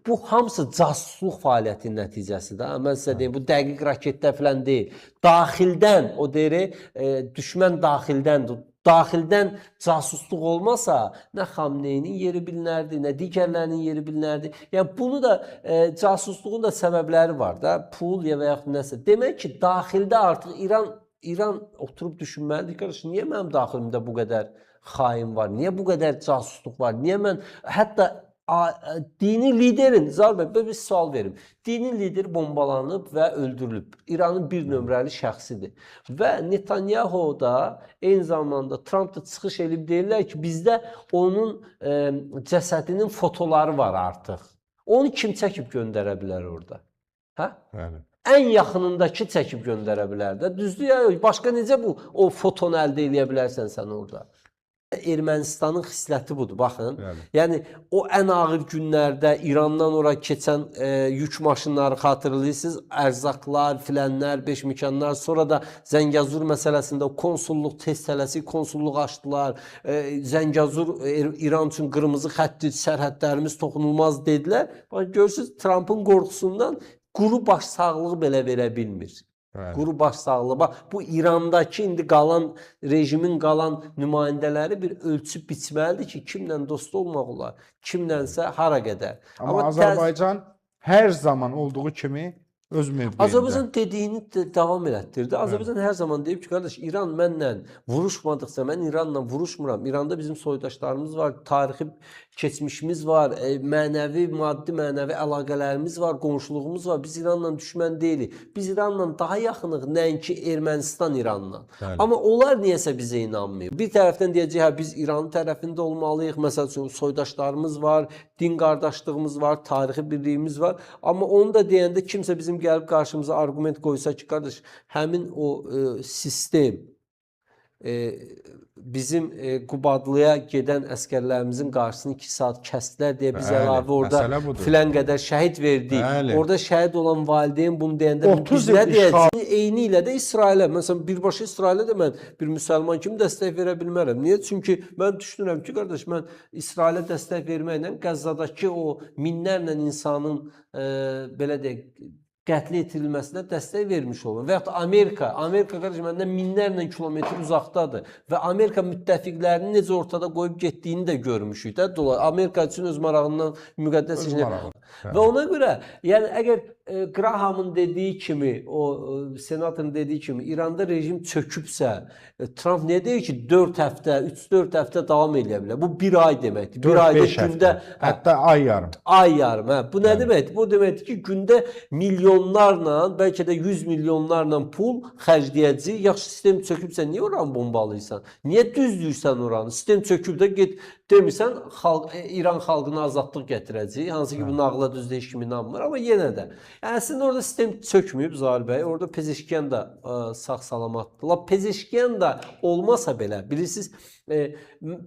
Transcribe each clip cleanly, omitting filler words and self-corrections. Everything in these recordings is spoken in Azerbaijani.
bu hamısı casusluq fəaliyyətinin nəticəsidir. Mən sizə deyim, bu dəqiq raketlər falan deyil. Daxildən, o deyir, düşmən daxildəndir. Daxildən casusluq olmasa, nə Xamneyinin yeri bilinərdi, nə digərlərinin yeri bilinərdi. Yəni, bunu da, casusluğun da səbəbləri var da, pul ya və yaxud nəsə. Demək ki, daxildə artıq İran oturub düşünməlidir, qardaş, niyə mənim daxilimdə bu qədər xain var, niyə bu qədər casusluq var, niyə mən, hətta dini liderin, Zaur bəy, bir sual verim. Dini lider bombalanıb və öldürülüb. İranın bir nömrəli şəxsidir. Və Netanyahu da eyni zamanda Trump da çıxış edib deyirlər ki, bizdə onun cəsədinin fotoları var artıq. Onu kim çəkib göndərə bilər orada? Hə? Bəli. Ən yaxınındakı çəkib göndərə bilər də. Düzdür ya, başqa necə o fotonu əldə edə bilərsən sən orada? Ermənistanın xisləti budur, baxın. Bəli. Yəni, o ən ağır günlərdə İrandan ora keçən yük maşınları xatırlayırsınız, ərzaqlar, filənlər, beşməkanlar, sonra da Zəngəzur məsələsində konsulluq tez tələsik konsulluq açdılar. Zəngəzur İran üçün qırmızı xətti, sərhədlərimiz toxunulmaz dedilər. Görürsünüz, Trumpın qorxusundan quru baş sağlığı belə verə bilmir. Quru baş sağlığı. Bax, bu İrandakı indi qalan, rejimin qalan nümayəndələri bir ölçüb biçməlidir ki, kimlə dost olmaq olar, kimlənsə hara qədər. Amma Azərbaycan hər zaman olduğu kimi öz mövqeyində. Azərbaycan dediyini davam elətdirdi. Azərbaycan hər zaman deyib ki, qardaş, İran mənlə vuruşmadıqsa, mən İranla vuruşmuram. İranda bizim soydaşlarımız var, tarixi keçmişimiz var, mənəvi, maddi, mənəvi əlaqələrimiz var, qonşuluğumuz var. Biz İranla düşmən deyilik. Biz İranla daha yaxınıq, nəinki Ermənistan İranla. Amma onlar niyəsə bizə inanmıyor. Bir tərəfdən deyəcək, hə, biz İranın tərəfində olmalıyıq. Məsəl üçün, soydaşlarımız var, din qardaşlığımız var, tarixi birliyimiz var. Amma onu da deyəndə kimsə bizim gəlib qarşımıza argument qoysa ki, qardaş, həmin o sistem bizim Qubadlıya gedən əskərlərimizin qarşısını 2 saat kəsdilər deyə biz əlavə orada filan qədər şəhid verdik. Orada şəhid olan valideyn bunu deyəndə biz nə deyəcək? Eyni ilə də İsrailə, məsələn, birbaşa İsrailə də mən bir müsəlman kimi dəstək verə bilmərəm. Niyə? Çünki mən düşünürəm ki, qardaş, mən İsrailə dəstək verməklə Qəzzadakı o minlərlə insanın belə deyək, qətlə yetirilməsinə dəstək vermiş olur. Və yaxud da Amerika qardaş, məndən minlərlə kilometr uzaqdadır və Amerika müttəfiqlərinin necə ortada qoyub getdiyini də görmüşük də. Amerika üçün öz marağından müqəddəs işini. Və ona görə, yəni əgər Grahamın dediyi kimi, o senatorun dediyi kimi İranda rejim çökübsə, Trump nə deyir ki, 4 həftə, 3-4 həftə davam edə bilər. Bu 1 ay deməkdir. 1 ayda gündə, hətta ay yarım. Ay yarım, hə. Bu nə deməkdir? Bu deməkdir ki, gündə milyonlarla, bəlkə də 100 milyonlarla pul xərcləyəcək. Yaxşı, sistem çökübsə, niyə oranı bombalayırsan? Niyə düzləyirsən oranı? Sistem çöküb də get demirsən, İran xalqına azadlıq gətirəcək. Hansı ki, bu nağla düzdə heç kim inanmır. Amma yenə də. Yəni, əslində orada sistem çökməyib Zaur bəy. Orada Pezeşkiyan da sağ-salamatdır. Pezeşkiyan da olmasa belə, bilirsiniz,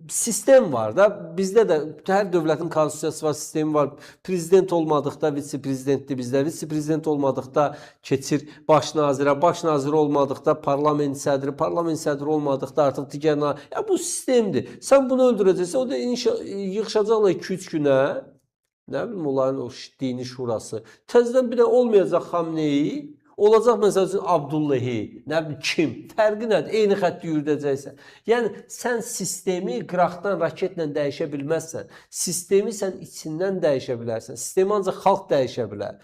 sistem var da. Bizdə də hər dövlətin konstitusiyası var, sistemi var. Prezident olmadıqda vitse-prezidentdir bizdə. Vitse-prezident olmadıqda keçir baş nazirə. Baş nazir olmadıqda parlament sədri. Parlament sədri olmadıqda artıq digər nazir. Ya, bu sistemdir. Sən bunu öldürəcəksən, o da yığışacaqlar 2-3 günə. Nə bilim, onların o dini şurası. Təzədən bir də olmayacaq Xamneyi, olacaq məsəl üçün Abdullahi, nə bilim, kim? Fərqi nədir? Eyni xətti yürüdəcəksən. Yəni, sən sistemi qıraqdan raketlə dəyişə bilməzsən. Sistemi sən içindən dəyişə bilərsən. Sistemi ancaq xalq dəyişə bilər.